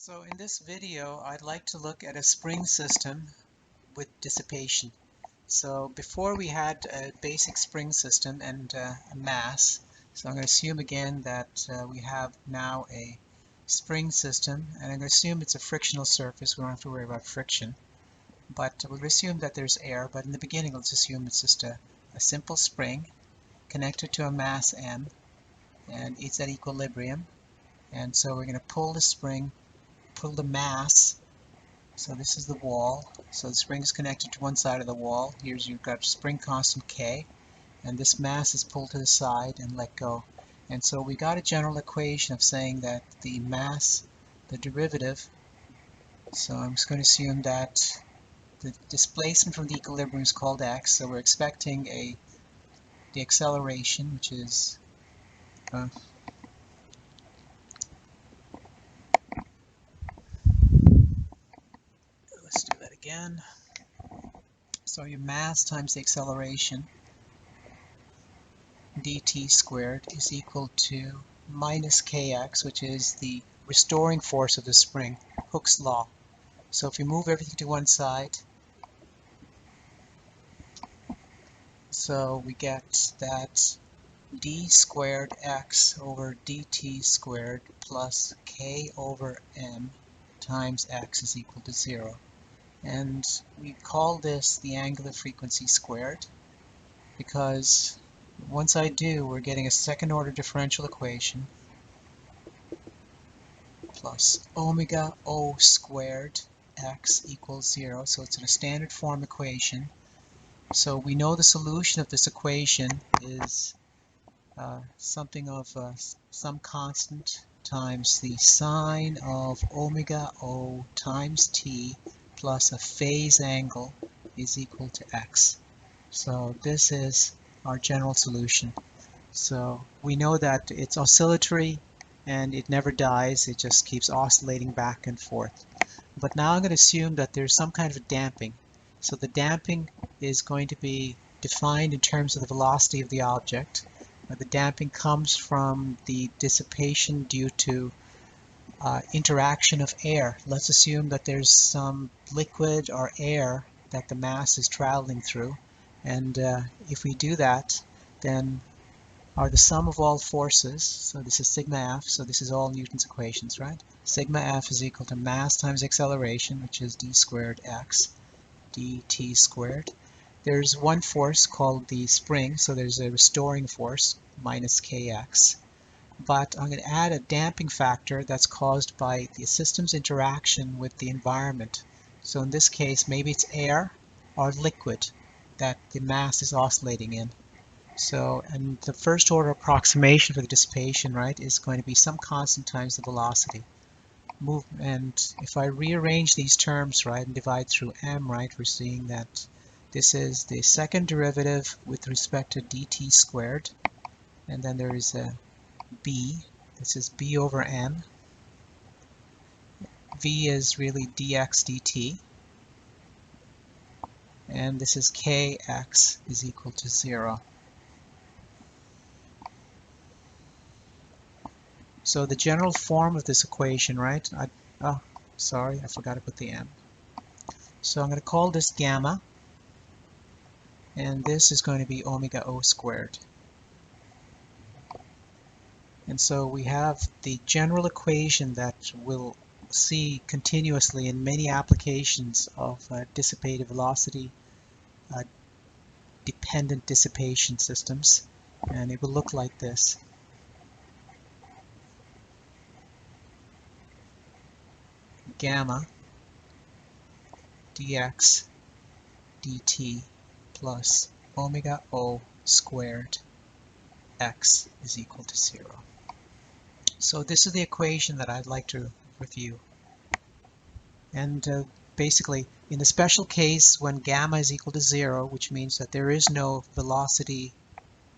So in this video, I'd like to look at a spring system with dissipation. So before we had a basic spring system and a mass. So I'm going to assume again that we have now a spring system, and I'm going to assume it's a frictional surface. We don't have to worry about friction. But we'll assume that there's air, but in the beginning let's assume it's just a simple spring connected to a mass m, and it's at equilibrium. And so we're going to pull the spring, pull the mass. So this is the wall. So the spring is connected to one side of the wall. Here's you've got spring constant K, and this mass is pulled to the side and let go. And so we got a general equation of saying that the mass, the derivative, so I'm just going to assume that the displacement from the equilibrium is called x. So we're expecting the acceleration, which is let's do that again. So your mass times the acceleration, dt squared, is equal to minus kx, which is the restoring force of the spring, Hooke's law. So if you move everything to one side, so we get that d squared x over dt squared plus k over m times x is equal to 0. And we call this the angular frequency squared because once I do, we're getting a second order differential equation plus omega O squared x equals 0. So it's in a standard form equation. So we know the solution of this equation is something of some constant times the sine of omega O times t plus a phase angle is equal to x. So this is our general solution. So we know that it's oscillatory and it never dies, it just keeps oscillating back and forth. But now I'm going to assume that there's some kind of damping. So the damping is going to be defined in terms of the velocity of the object. The damping comes from the dissipation due to interaction of air. Let's assume that there's some liquid or air that the mass is traveling through. And if we do that, then the sum of all forces, so this is sigma f, so this is all Newton's equations, right? Sigma f is equal to mass times acceleration, which is d squared x, dt squared. There's one force called the spring, so there's a restoring force, minus kx. But I'm going to add a damping factor that's caused by the system's interaction with the environment. So in this case, maybe it's air or liquid that the mass is oscillating in. So, and the first order approximation for the dissipation, right, is going to be some constant times the velocity. And if I rearrange these terms, right, and divide through m, right, we're seeing that this is the second derivative with respect to dt squared, and then there is a b. This is b over m. V is really dx dt. And this is kx is equal to 0. So the general form of this equation, right? Sorry, I forgot to put the m. So I'm going to call this gamma, and this is going to be omega O squared. And so we have the general equation that we'll see continuously in many applications of dissipative velocity dependent dissipation systems, and it will look like this. Gamma dx dt plus omega O squared x is equal to 0. So this is the equation that I'd like to review. And basically, in the special case when gamma is equal to 0, which means that there is no velocity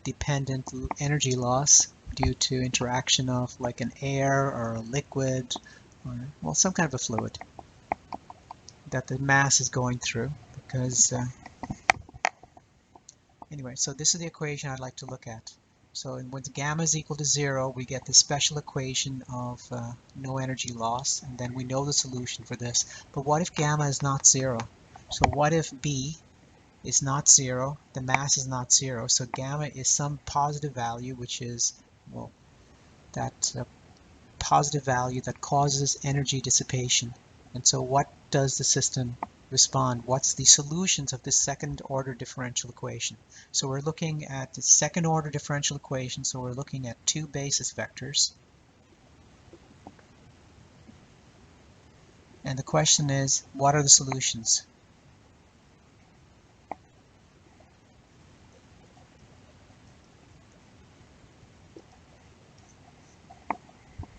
dependent energy loss due to interaction of like an air or a liquid or, well, some kind of a fluid that the mass is going through, because anyway, so this is the equation I'd like to look at. So when gamma is equal to 0, we get the special equation of no energy loss, and then we know the solution for this. But what if gamma is not 0? So what if B is not 0, the mass is not 0, so gamma is some positive value, which is, well, that positive value that causes energy dissipation. And so what does the system respond? What's the solutions of this second order differential equation? So we're looking at the second order differential equation, so we're looking at two basis vectors. And the question is, what are the solutions?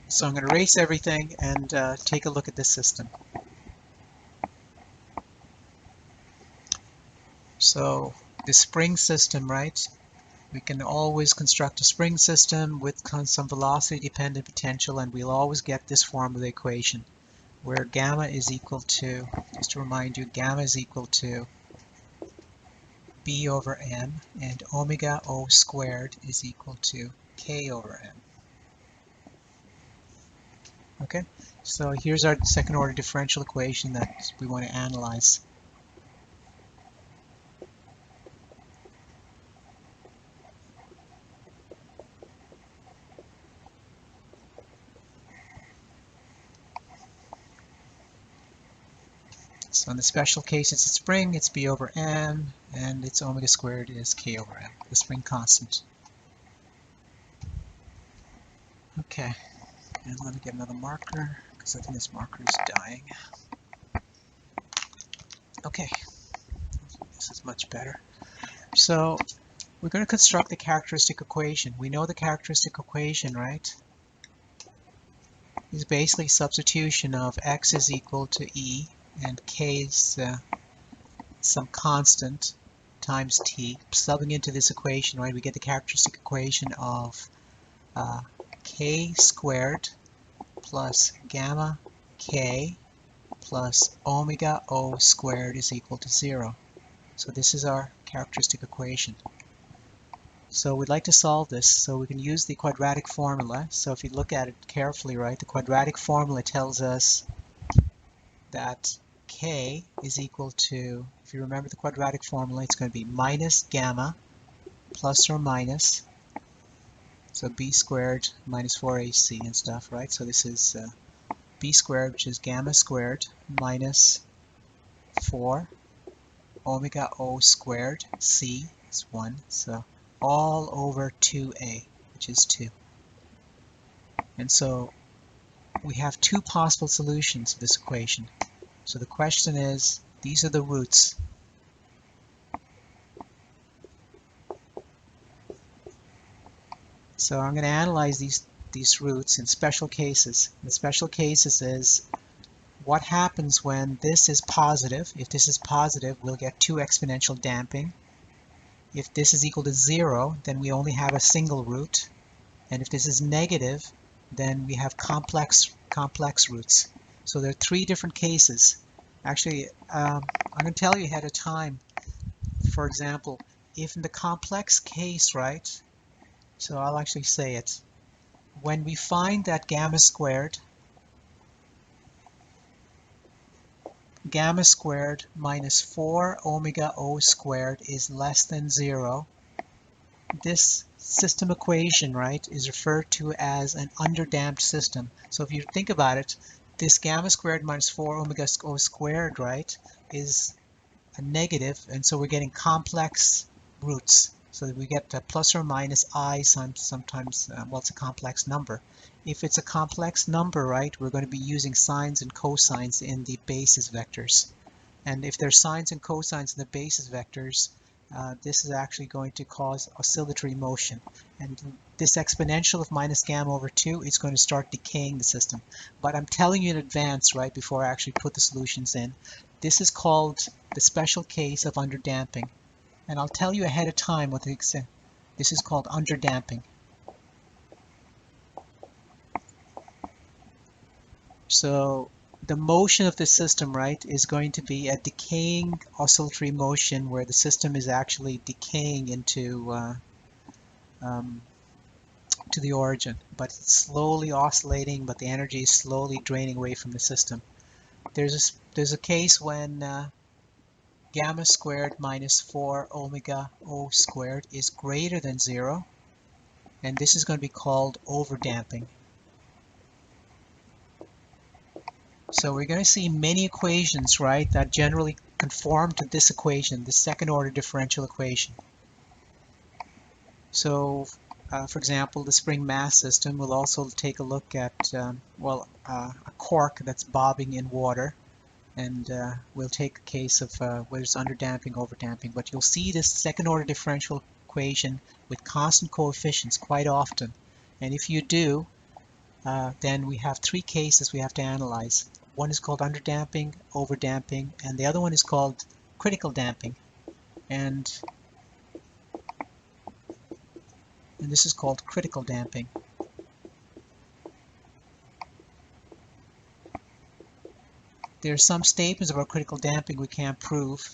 So I'm going to erase everything and take a look at this system. So the spring system, right? We can always construct a spring system with some velocity-dependent potential, and we'll always get this form of the equation, where gamma is equal to, just to remind you, gamma is equal to B over m, and omega O squared is equal to K over m. Okay, so here's our second order differential equation that we want to analyze. So in the special case, it's a spring, it's B over m, and its omega squared is K over m, the spring constant. Okay, and let me get another marker, because I think this marker is dying. Okay, this is much better. So we're going to construct the characteristic equation. We know the characteristic equation, right? Is basically substitution of x is equal to E and k is some constant times t. Subbing into this equation, right, we get the characteristic equation of k squared plus gamma k plus omega O squared is equal to 0. So this is our characteristic equation. So we'd like to solve this, so we can use the quadratic formula. So if you look at it carefully, right, the quadratic formula tells us that k is equal to, if you remember the quadratic formula, it's going to be minus gamma plus or minus, so b squared minus 4ac and stuff, right? So this is b squared, which is gamma squared, minus 4 omega O squared, c is 1, so all over 2a, which is 2. And so we have two possible solutions to this equation. So the question is, these are the roots. So I'm going to analyze these roots in special cases. The special cases is what happens when this is positive. If this is positive, we'll get 2 exponential damping. If this is equal to 0, then we only have a single root. And if this is negative, then we have complex roots. So there are 3 different cases. Actually, I'm going to tell you ahead of time. For example, if in the complex case, right, so I'll actually say it. When we find that gamma squared minus 4 omega O squared is less than 0, this system equation, right, is referred to as an underdamped system. So if you think about it, this gamma squared minus 4 omega O squared, right, is a negative, and so we're getting complex roots. So that we get plus or minus I sometimes, well, it's a complex number. If it's a complex number, right, we're going to be using sines and cosines in the basis vectors. And if there's sines and cosines in the basis vectors, this is actually going to cause oscillatory motion. And this exponential of minus gamma over 2 is going to start decaying the system. But I'm telling you in advance, right, before I actually put the solutions in, this is called the special case of underdamping. And I'll tell you ahead of time what this is called underdamping. So the motion of the system, right, is going to be a decaying oscillatory motion where the system is actually decaying into to the origin, but it's slowly oscillating, but the energy is slowly draining away from the system. There's a case when gamma squared minus 4 omega O squared is greater than 0, and this is going to be called overdamping. So we're going to see many equations, right, that generally conform to this equation, the second order differential equation. So for example, the spring mass system, we'll also take a look at a cork that's bobbing in water, and we'll take a case of where there's underdamping, overdamping. But you'll see this second order differential equation with constant coefficients quite often. And if you do, then we have three cases we have to analyze. One is called underdamping, overdamping, and the other one is called critical damping. And this is called critical damping. There are some statements about critical damping we can't prove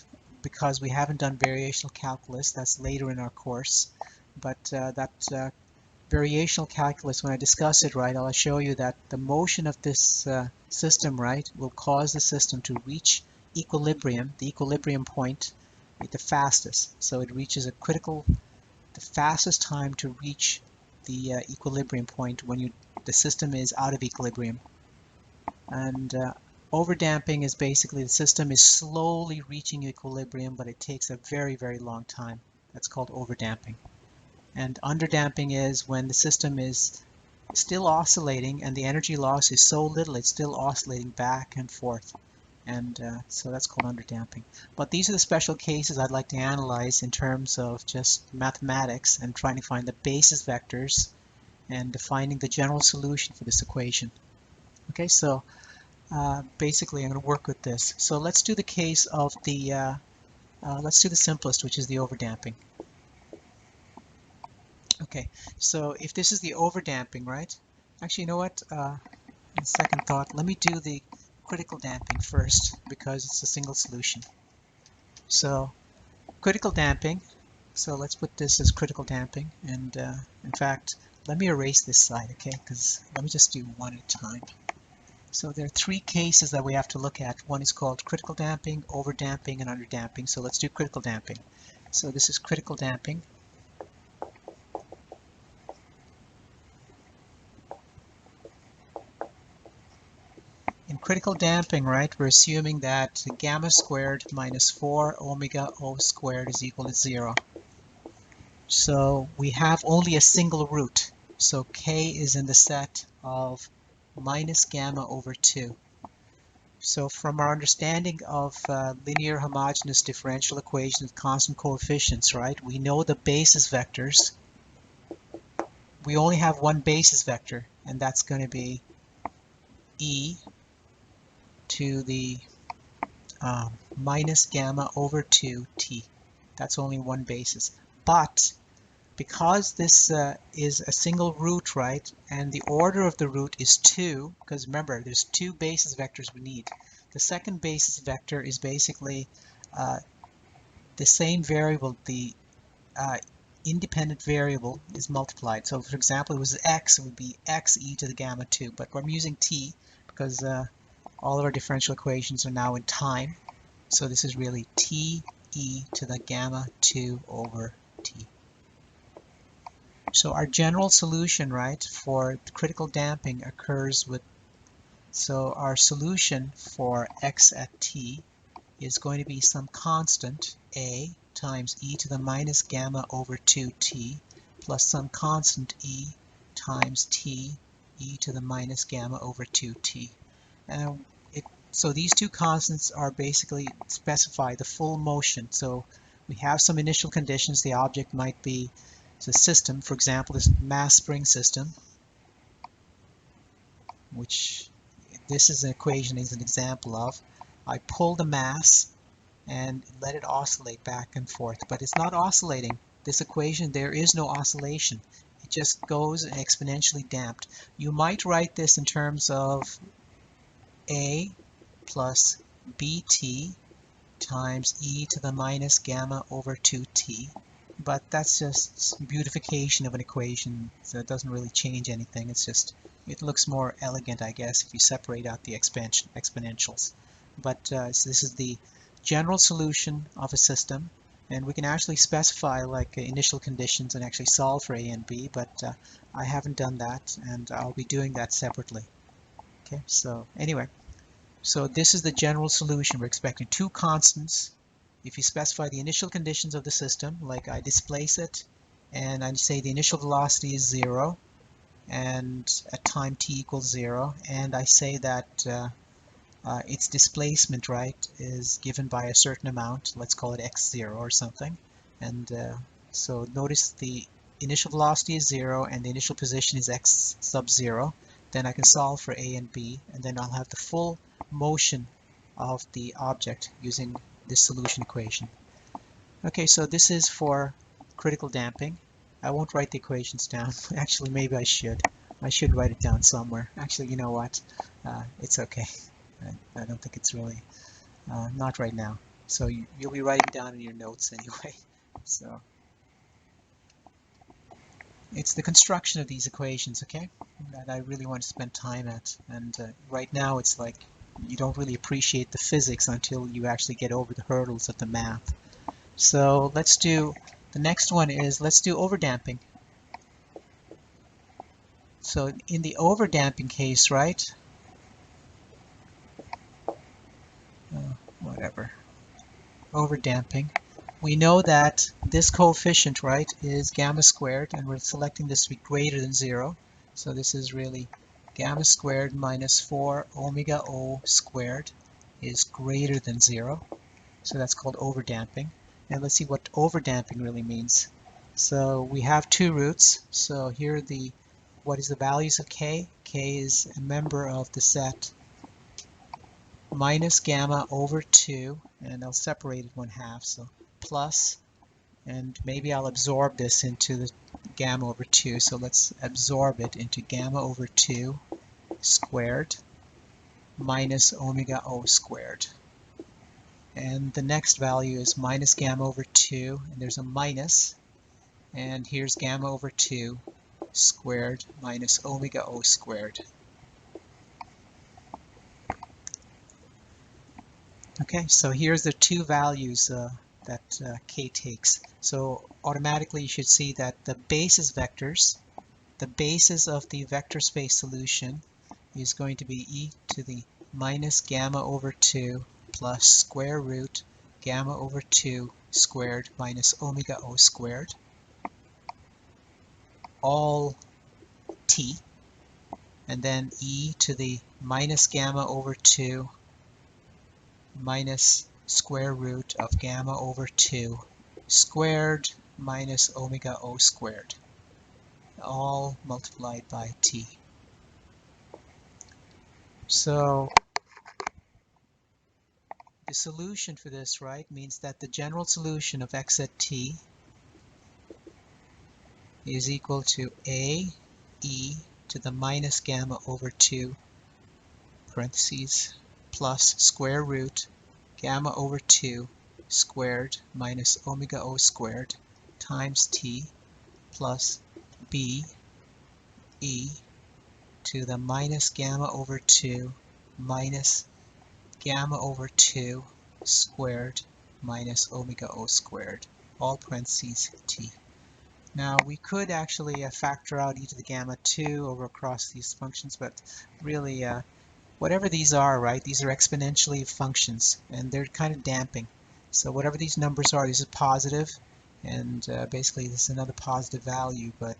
because we haven't done variational calculus. That's later in our course. But that variational calculus, when I discuss it, right, I'll show you that the motion of this system, right, will cause the system to reach equilibrium, the equilibrium point, the fastest. So it reaches the fastest time to reach the equilibrium point when the system is out of equilibrium. And overdamping is basically the system is slowly reaching equilibrium, but it takes a very, very long time. That's called overdamping. And underdamping is when the system is still oscillating and the energy loss is so little it's still oscillating back and forth. And so that's called underdamping. But these are the special cases I'd like to analyze in terms of just mathematics and trying to find the basis vectors and defining the general solution for this equation. Okay, so basically I'm going to work with this. So let's do the case of let's do the simplest, which is the overdamping. Okay, so if this is the overdamping, right? Actually, you know what? In second thought, let me do the critical damping first because it's a single solution. So critical damping, so let's put this as critical damping, and in fact, let me erase this side, okay? Because let me just do one at a time. So there are three cases that we have to look at. One is called critical damping, overdamping, and underdamping. So let's do critical damping. So this is critical damping. In critical damping, right, we're assuming that gamma squared minus 4 omega O squared is equal to 0. So we have only a single root. So K is in the set of minus gamma over 2. So from our understanding of linear homogeneous differential equations with constant coefficients, right, we know the basis vectors. We only have one basis vector, and that's going to be E to the minus gamma over 2t. That's only one basis. But because this is a single root, right, and the order of the root is 2, because remember, there's two basis vectors we need. The second basis vector is basically the same variable, the independent variable is multiplied. So for example, it was x, it would be x e to the gamma 2, but I'm using t because all of our differential equations are now in time. So this is really t e to the gamma 2 over t. So our general solution, right, for critical damping occurs with, so our solution for x at t is going to be some constant a times e to the minus gamma over 2t plus some constant e times t e to the minus gamma over 2t. So these two constants are basically specify the full motion. So we have some initial conditions. The object might be a system, for example, this mass spring system, which this is an equation is an example of. I pull the mass and let it oscillate back and forth, but it's not oscillating. This equation, there is no oscillation. It just goes exponentially damped. You might write this in terms of A plus bt times e to the minus gamma over 2t but that's just beautification of an equation, so it doesn't really change anything. It's just, it looks more elegant, I guess, if you separate out the exponentials. But so this is the general solution of a system, and we can actually specify like initial conditions and actually solve for A and B, but I haven't done that, and I'll be doing that separately. Okay, so anyway, so this is the general solution. We're expecting two constants. If you specify the initial conditions of the system, like I displace it, and I say the initial velocity is 0, and at time t equals 0, and I say that its displacement, right, is given by a certain amount, let's call it x0 or something, and so notice the initial velocity is 0 and the initial position is x sub 0, then I can solve for A and B, and then I'll have the full motion of the object using this solution equation. Okay, so this is for critical damping. I won't write the equations down. Actually, maybe I should. I should write it down somewhere. Actually, you know what? It's okay. I don't think it's really, not right now. So you'll be writing down in your notes anyway. So it's the construction of these equations, okay, that I really want to spend time at. And right now it's like you don't really appreciate the physics until you actually get over the hurdles of the math. So let's do, the next one is, let's do overdamping. So in the overdamping case, right, whatever, overdamping, we know that this coefficient, right, is gamma squared, and we're selecting this to be greater than 0. So this is really gamma squared minus 4 omega O squared is greater than 0. So that's called overdamping. And let's see what overdamping really means. So we have two roots. So here are the, what is the values of k? K is a member of the set minus gamma over 2, and I'll separate it 1/2, so plus, and maybe I'll absorb this into the gamma over 2, so let's absorb it into gamma over 2 squared minus omega O squared. And the next value is minus gamma over 2, and there's a minus, and here's gamma over 2 squared minus omega O squared. Okay, so here's the two values that k takes. So automatically you should see that the basis vectors, the basis of the vector space solution is going to be e to the minus gamma over 2 plus square root gamma over 2 squared minus omega O squared, all t, and then e to the minus gamma over 2 minus square root of gamma over 2 squared minus omega O squared, all multiplied by t. So the solution for this, right, means that the general solution of x at t is equal to a e to the minus gamma over 2 parentheses plus square root gamma over 2 squared minus omega O squared times t plus b e to the minus gamma over 2 minus gamma over 2 squared minus omega O squared, all parentheses t. Now we could actually factor out e to the gamma 2 over across these functions, but really whatever these are, right, these are exponentially functions, and they're kind of damping. So whatever these numbers are, this is positive, and basically this is another positive value, but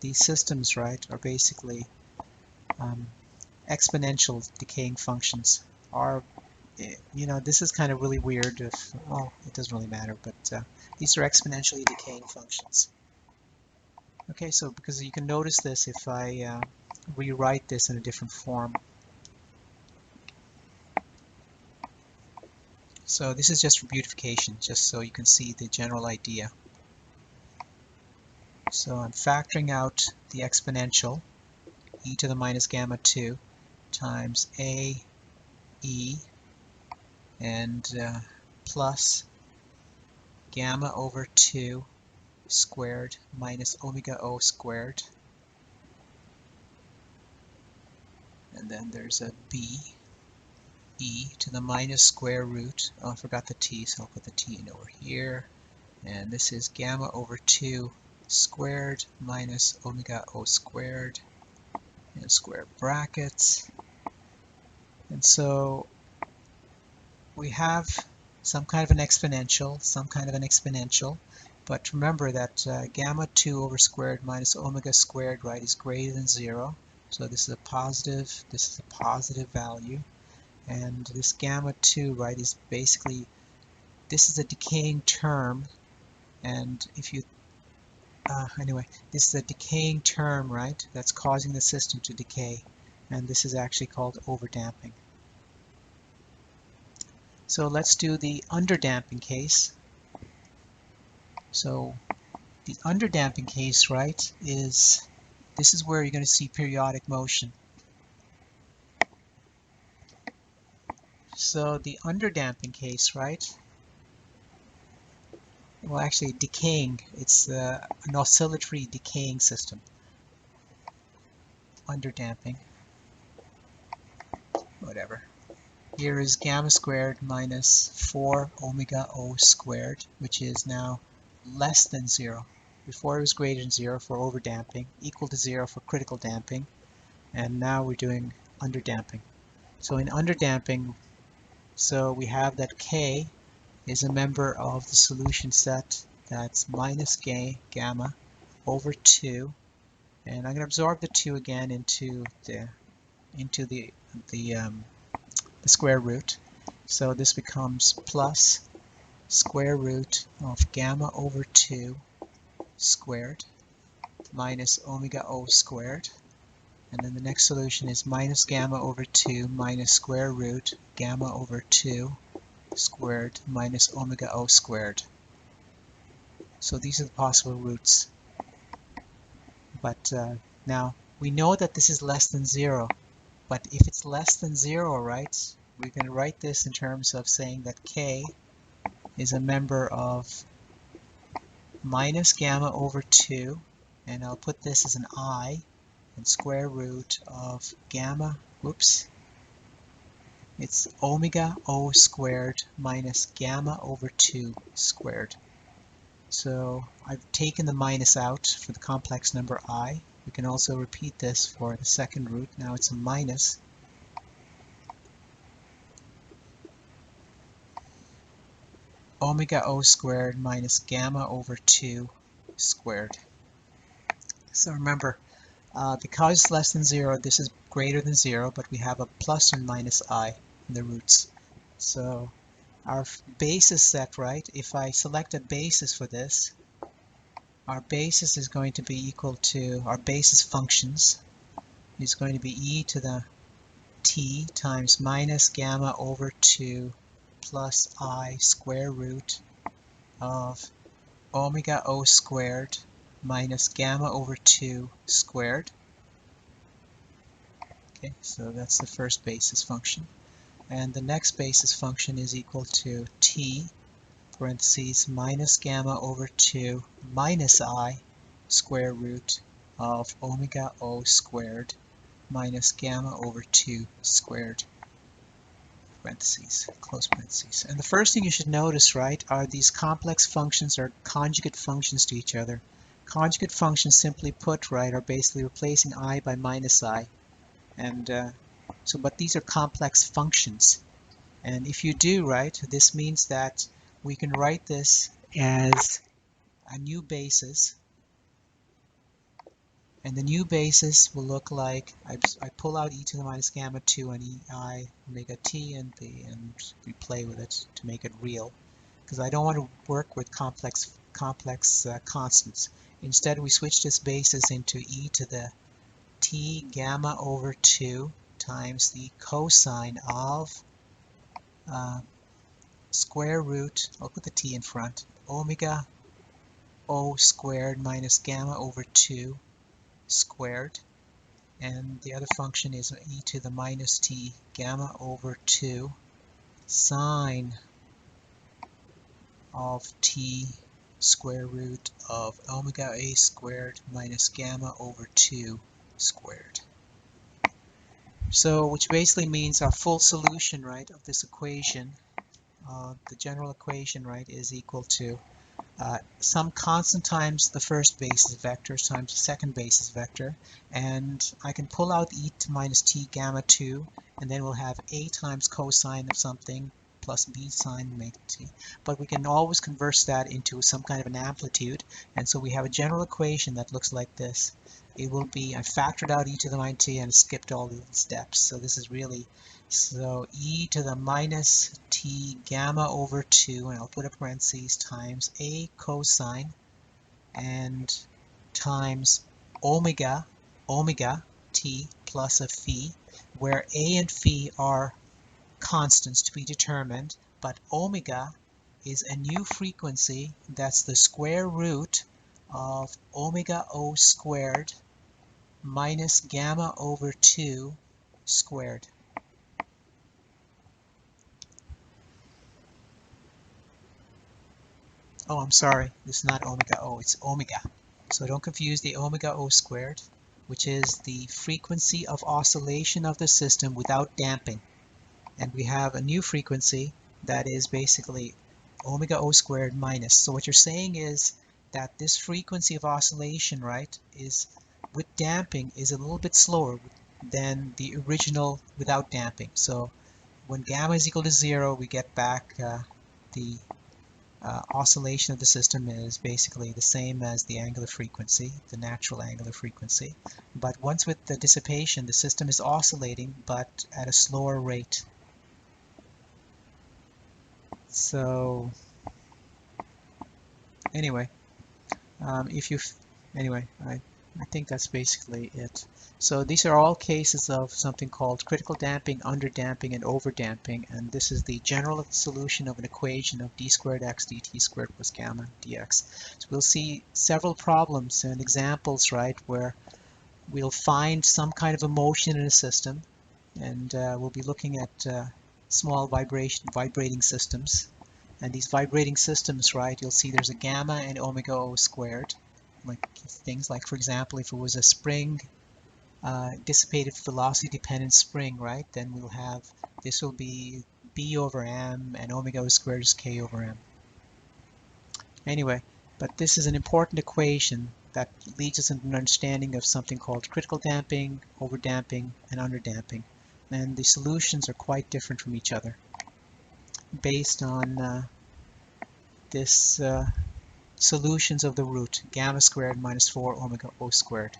these systems, right, are basically exponential decaying functions. Are, you know, this is kind of really weird. If, well, it doesn't really matter, but these are exponentially decaying functions. Okay, so because you can notice this if I rewrite this in a different form. So this is just for beautification, just so you can see the general idea. So I'm factoring out the exponential, e to the minus gamma 2 times a e and plus gamma over 2 squared minus omega O squared. And then there's a b, e to the minus square root. Oh, I forgot the t, so I'll put the t in over here. And this is gamma over 2 squared minus omega O squared, and square brackets. And so we have some kind of an exponential, but remember that gamma 2 over squared minus omega squared, right, is greater than 0. So this is a positive value. And this gamma 2, right, is basically, this is a decaying term. And if you, anyway, this is a decaying term, right, that's causing the system to decay. And this is actually called overdamping. So let's do the underdamping case. So the underdamping case, right, is, this is where you're going to see periodic motion. So the underdamping case, right, well, actually decaying, it's an oscillatory decaying system. Underdamping, whatever. Here is gamma squared minus 4 omega O squared, which is now less than 0. Before it was greater than 0 for overdamping, equal to 0 for critical damping, and now we're doing underdamping. So in underdamping, so we have that K is a member of the solution set that's minus gamma over 2, and I'm going to absorb the 2 again into the square root. So this becomes plus square root of gamma over 2 squared minus omega O squared. And then the next solution is minus gamma over 2 minus square root gamma over 2 squared minus omega O squared. So these are the possible roots. But now we know that this is less than 0. But if it's less than 0, right, we're going to write this in terms of saying that K is a member of minus gamma over 2, and I'll put this as an I, and square root of gamma, it's omega O squared minus gamma over 2 squared. So I've taken the minus out for the complex number I. We can also repeat this for the second root. Now it's a minus omega O squared minus gamma over 2 squared. So remember, because it's less than 0, this is greater than 0, but we have a plus and minus I in the roots. So our basis set, right, if I select a basis for this, our basis is going to be equal to, our basis functions is going to be e to the t times minus gamma over 2 plus I square root of omega O squared minus gamma over 2 squared. Okay, so that's the first basis function. And the next basis function is equal to t parentheses minus gamma over 2 minus I square root of omega O squared minus gamma over 2 squared, parentheses, close parentheses. And the first thing you should notice, right, are these complex functions are conjugate functions to each other. Conjugate functions, simply put, right, are basically replacing I by minus I. And but these are complex functions. And if you do, right, this means that we can write this as a new basis. And the new basis will look like, I pull out e to the minus gamma 2 and I omega t and we play with it to make it real. Because I don't want to work with complex constants. Instead, we switch this basis into e to the t gamma over 2 times the cosine of square root, I'll put the t in front, omega O squared minus gamma over 2 squared, and the other function is e to the minus t gamma over 2 sine of t square root of omega A squared minus gamma over 2 squared. So, which basically means our full solution, right, of this equation, the general equation, right, is equal to some constant times the first basis vector times the second basis vector, and I can pull out e to minus t gamma 2, and then we'll have a times cosine of something plus b sine omega t. But we can always convert that into some kind of an amplitude, and so we have a general equation that looks like this. It will be, I factored out e to the minus t and skipped all the steps, so this is really, so e to the minus t gamma over 2, and I'll put a parentheses, times a cosine and times omega t plus a phi, where a and phi are constants to be determined, but omega is a new frequency that's the square root of omega O squared minus gamma over 2 squared. Oh, I'm sorry, this is not omega O, it's omega. So don't confuse the omega O squared, which is the frequency of oscillation of the system without damping. And we have a new frequency that is basically omega O squared minus. So what you're saying is that this frequency of oscillation, right, is with damping is a little bit slower than the original without damping. So when gamma is equal to 0, we get back the oscillation of the system is basically the same as the angular frequency, the natural angular frequency. But once with the dissipation, the system is oscillating, but at a slower rate. So anyway, I think that's basically it. So these are all cases of something called critical damping, underdamping, and overdamping, and this is the general solution of an equation of d squared x dt squared plus gamma dx. So we'll see several problems and examples, right, where we'll find some kind of a motion in a system, and we'll be looking at small vibrating systems. And these vibrating systems, right, you'll see there's a gamma and omega O squared. Like things like, for example, if it was a spring, dissipated velocity dependent spring, right, then we'll have, this will be b over m, and omega O squared is k over m. Anyway, but this is an important equation that leads us into an understanding of something called critical damping, overdamping, and underdamping. And the solutions are quite different from each other based on this solutions of the root gamma squared minus 4 omega O squared.